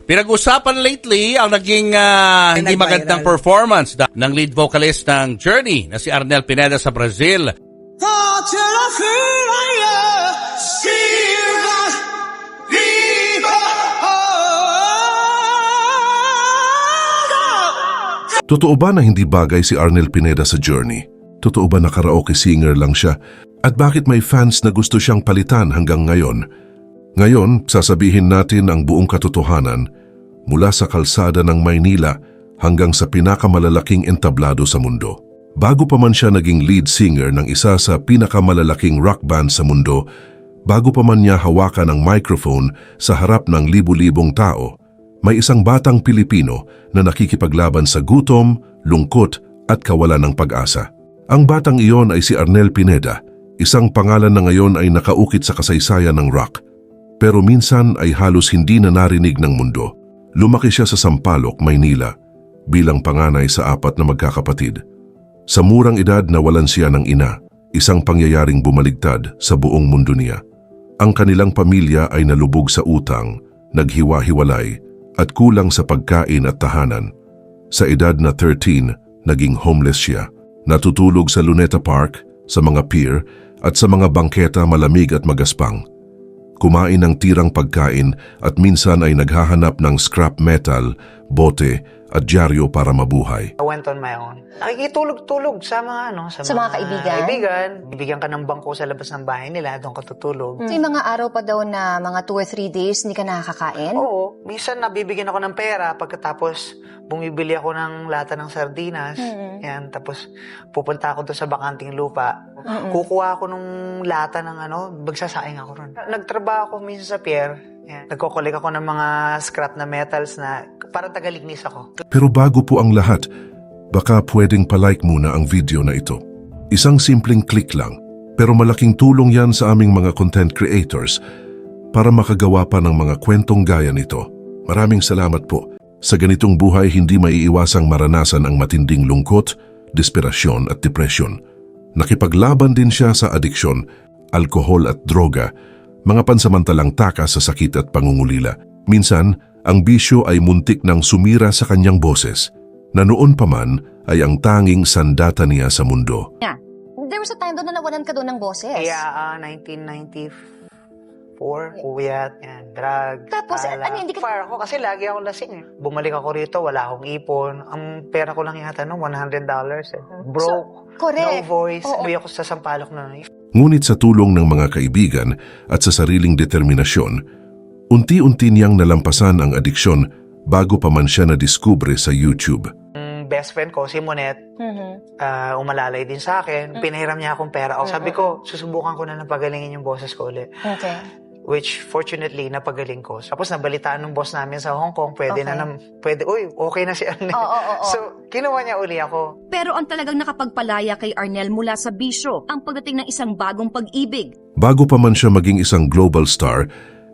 Pinag-usapan lately ang naging hindi magandang performance ng lead vocalist ng Journey na si Arnel Pineda sa Brazil. Totoo ba na hindi bagay si Arnel Pineda sa Journey? Totoo ba na karaoke singer lang siya? At bakit may fans na gusto siyang palitan hanggang ngayon? Ngayon, sasabihin natin ang buong katotohanan mula sa kalsada ng Maynila hanggang sa pinakamalalaking entablado sa mundo. Bago pa man siya naging lead singer ng isa sa pinakamalalaking rock band sa mundo, bago pa man niya hawakan ang microphone sa harap ng libu-libong tao, may isang batang Pilipino na nakikipaglaban sa gutom, lungkot at kawalan ng pag-asa. Ang batang iyon ay si Arnel Pineda, isang pangalan na ngayon ay nakaukit sa kasaysayan ng rock. Pero minsan ay halos hindi na narinig ng mundo. Lumaki siya sa Sampaloc, Maynila, bilang panganay sa 4 na magkakapatid. Sa murang edad nawalan siya ng ina, isang pangyayaring bumaligtad sa buong mundo niya. Ang kanilang pamilya ay nalubog sa utang, naghiwa-hiwalay, at kulang sa pagkain at tahanan. Sa edad na 13, naging homeless siya. Natutulog sa Luneta Park, sa mga pier, at sa mga bangketa malamig at magaspang. Kumain ng tirang pagkain at minsan ay naghahanap ng scrap metal, bote at dyaryo para mabuhay. I went on my own. Nakikitulog-tulog sa mga Sa mga kaibigan? Bibigyan ka ng bangko sa labas ng bahay nila, doon ka tutulog. So, yung mga araw pa daw na mga 2 or 3 days hindi ka nakakakain? Oo. Minsan nabibigyan ako ng pera pagkatapos bumibili ako ng lata ng sardinas. Yan. Tapos pupunta ako doon sa bakanting lupa. Kukuha ako nung lata ng bagsasaing ako ron. Nagtrabaho ako minsan sa pier. Yan. Nagko-collect ako ng mga scrap na metals na parang tagalignis ako. Pero bago po ang lahat, baka pwedeng palike muna ang video na ito. Isang simpleng click lang, pero malaking tulong yan sa aming mga content creators para makagawa pa ng mga kwentong gaya nito. Maraming salamat po. Sa ganitong buhay, hindi maiiwasang maranasan ang matinding lungkot, desperasyon at depresyon. Nakipaglaban din siya sa adiksyon, alkohol at droga, mga pansamantalang takas sa sakit at pangungulila. Minsan, ang bisyo ay muntik nang sumira sa kanyang boses, na noon pa man ay ang tanging sandata niya sa mundo. Yeah. There was a time doon na nawalan ka doon ng boses. Kaya 1994, uyat, yan, drug. Tapos, hindi ka... Fire ako kasi lagi ako lasing. Bumalik ako rito, wala akong ipon. Ang pera ko lang yata $100. Broke, correct. no voice. Oo. Uwi ako sa Sampaloc na. Ngunit sa tulong ng mga kaibigan at sa sariling determinasyon, unti-unti niyang nalampasan ang adiksyon bago pa man siya nadiskubre sa YouTube. Best friend ko, si Monet, umalalay din sa akin. Pinahiram niya akong pera. Sabi ko, susubukan ko na pagalingin yung boses ko ulit. Okay. Which, fortunately, napagaling ko. Tapos, nabalitaan ng boss namin sa Hong Kong, pwede, okay na si Arnel. So, kinuha niya uli ako. Pero ang talagang nakapagpalaya kay Arnel mula sa bisyo, ang pagdating ng isang bagong pag-ibig. Bago pa man siya maging isang global star,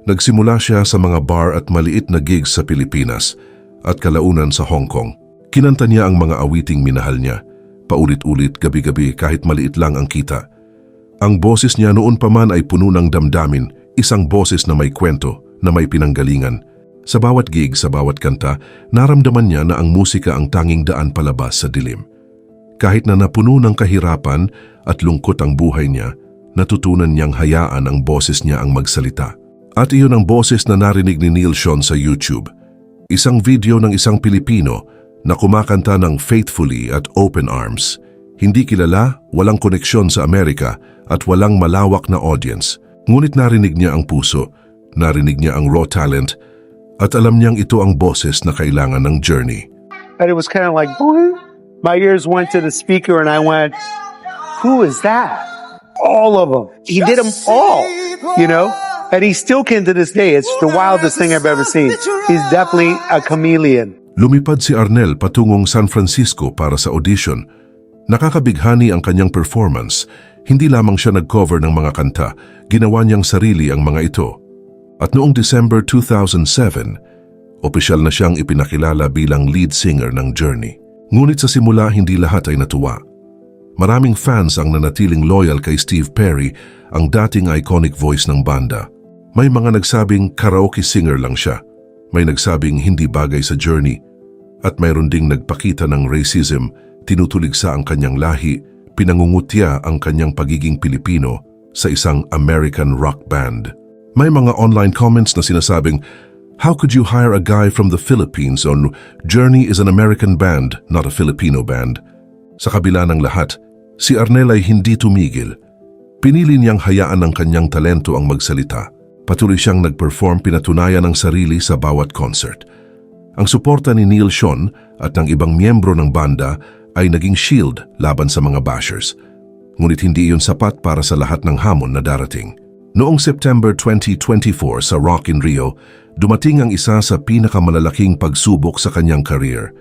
nagsimula siya sa mga bar at maliit na gigs sa Pilipinas at kalaunan sa Hong Kong. Kinanta niya ang mga awiting minahal niya, paulit-ulit gabi-gabi kahit maliit lang ang kita. Ang boses niya noon pa man ay puno ng damdamin, isang boses na may kwento, na may pinanggalingan. Sa bawat gig, sa bawat kanta, naramdaman niya na ang musika ang tanging daan palabas sa dilim. Kahit na napuno ng kahirapan at lungkot ang buhay niya, natutunan niyang hayaan ang boses niya ang magsalita. At iyon ang boses na narinig ni Neil Sean sa YouTube. Isang video ng isang Pilipino na kumakanta ng Faithfully at Open Arms. Hindi kilala, walang koneksyon sa Amerika at walang malawak na audience. Ngunit narinig niya ang puso, narinig niya ang raw talent, at alam niyang ito ang boses na kailangan ng Journey. And it was kind of like, my ears went to the speaker and I went, who is that? All of them. He did them all, And he still can to this day. It's the wildest thing I've ever seen. He's definitely a chameleon. Lumipad si Arnel patungong San Francisco para sa audition. Nakakabighani ang kanyang performance. Hindi lamang siya nag-cover ng mga kanta, ginawa niyang sarili ang mga ito. At noong December 2007, opisyal na siyang ipinakilala bilang lead singer ng Journey. Ngunit sa simula, hindi lahat ay natuwa. Maraming fans ang nanatiling loyal kay Steve Perry, ang dating iconic voice ng banda. May mga nagsabing karaoke singer lang siya. may nagsabing hindi bagay sa Journey, at mayroon ding nagpakita ng racism, tinutuligsa ang kanyang lahi, pinangungutya ang kanyang pagiging Pilipino sa isang American rock band. May mga online comments na sinasabing, "How could you hire a guy from the Philippines on Journey is an American band, not a Filipino band?" Sa kabila ng lahat, si Arnel ay hindi tumigil. Pinili niyang hayaan ng kanyang talento ang magsalita. Patuloy siyang nag-perform, pinatunayan ang sarili sa bawat concert. Ang suporta ni Neil Sean at ng ibang miyembro ng banda ay naging shield laban sa mga bashers. Ngunit hindi iyon sapat para sa lahat ng hamon na darating. Noong September 2024 sa Rock in Rio, dumating ang isa sa pinakamalalaking pagsubok sa kanyang career.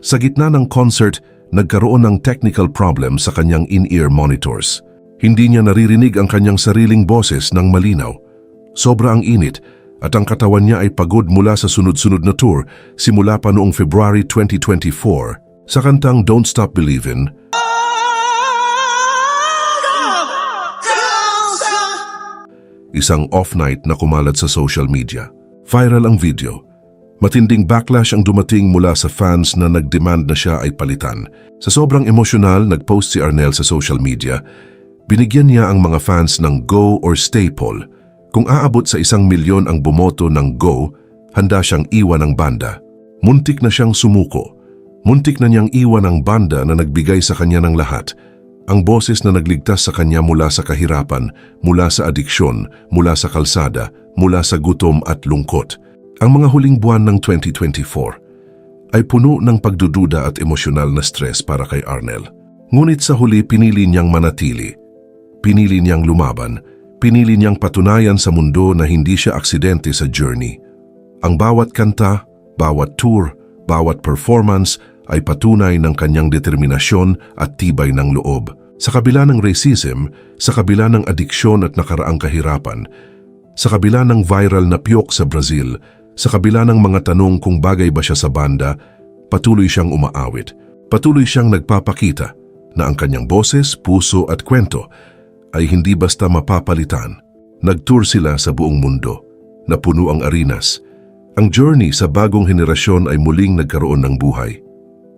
Sa gitna ng concert, nagkaroon ng technical problem sa kanyang in-ear monitors. Hindi niya naririnig ang kanyang sariling boses ng malinaw. Sobra ang init at ang katawan niya ay pagod mula sa sunod-sunod na tour simula pa noong February 2024 sa kantang Don't Stop Believin'. Isang off-night na kumalat sa social media. Viral ang video. Matinding backlash ang dumating mula sa fans na nagdemand na siya ay palitan. Sa sobrang emosyonal, nagpost si Arnel sa social media. Binigyan niya ang mga fans ng go or stay poll. Kung aabot sa 1 milyon ang bumoto ng go, handa siyang iwan ang banda. Muntik na siyang sumuko. Muntik na niyang iwan ang banda na nagbigay sa kanya ng lahat. Ang boses na nagligtas sa kanya mula sa kahirapan, mula sa adiksyon, mula sa kalsada, mula sa gutom at lungkot. Ang mga huling buwan ng 2024 ay puno ng pagdududa at emosyonal na stress para kay Arnel. Ngunit sa huli pinili niyang manatili. Pinili niyang lumaban. Pinili niyang patunayan sa mundo na hindi siya aksidente sa Journey. Ang bawat kanta, bawat tour, bawat performance ay patunay ng kanyang determinasyon at tibay ng loob. Sa kabila ng racism, sa kabila ng adiksyon at nakaraang kahirapan, sa kabila ng viral na piyok sa Brazil, sa kabila ng mga tanong kung bagay ba siya sa banda, patuloy siyang umaawit. Patuloy siyang nagpapakita na ang kanyang boses, puso at kwento ay hindi basta mapapalitan. Nag-tour sila sa buong mundo, na puno ang arenas. Ang Journey sa bagong henerasyon ay muling nagkaroon ng buhay.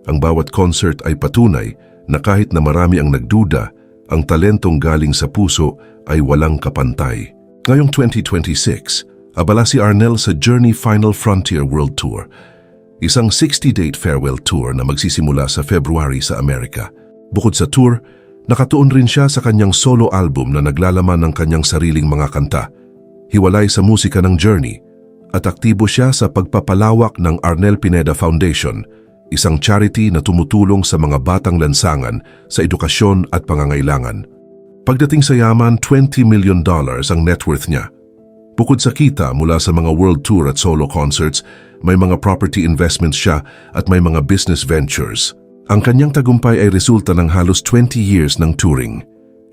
Ang bawat concert ay patunay na kahit na marami ang nagduda, ang talentong galing sa puso ay walang kapantay. Ngayong 2026, abala si Arnel sa Journey Final Frontier World Tour, isang 60-date farewell tour na magsisimula sa February sa Amerika. Bukod sa tour, nakatuon rin siya sa kanyang solo album na naglalaman ng kanyang sariling mga kanta, hiwalay sa musika ng Journey, at aktibo siya sa pagpapalawak ng Arnel Pineda Foundation, isang charity na tumutulong sa mga batang lansangan sa edukasyon at pangangailangan. Pagdating sa yaman, $20 million ang net worth niya. Bukod sa kita mula sa mga world tour at solo concerts, may mga property investments siya at may mga business ventures. Ang kanyang tagumpay ay resulta ng halos 20 years ng touring,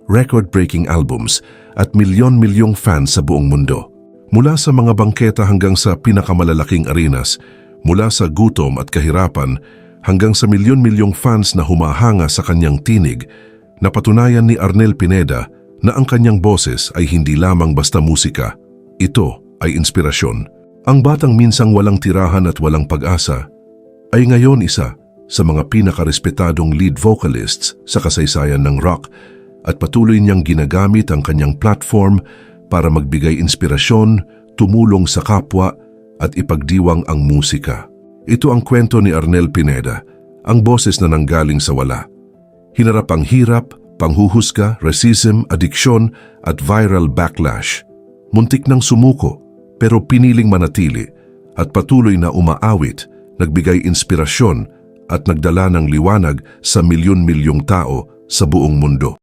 record-breaking albums at milyon-milyong fans sa buong mundo. Mula sa mga bangketa hanggang sa pinakamalalaking arenas, mula sa gutom at kahirapan hanggang sa milyon-milyong fans na humahanga sa kanyang tinig, napatunayan ni Arnel Pineda na ang kanyang boses ay hindi lamang basta musika. Ito ay inspirasyon. Ang batang minsang walang tirahan at walang pag-asa ay ngayon isa sa mga pinakarespetadong lead vocalists sa kasaysayan ng rock at patuloy niyang ginagamit ang kanyang platform para magbigay inspirasyon, tumulong sa kapwa at ipagdiwang ang musika. Ito ang kwento ni Arnel Pineda, ang boses na nanggaling sa wala. Hinarap ang hirap, panghuhusga, racism, adiksyon at viral backlash. Muntik nang sumuko pero piniling manatili at patuloy na umaawit, nagbigay inspirasyon at nagdala ng liwanag sa milyon-milyong tao sa buong mundo.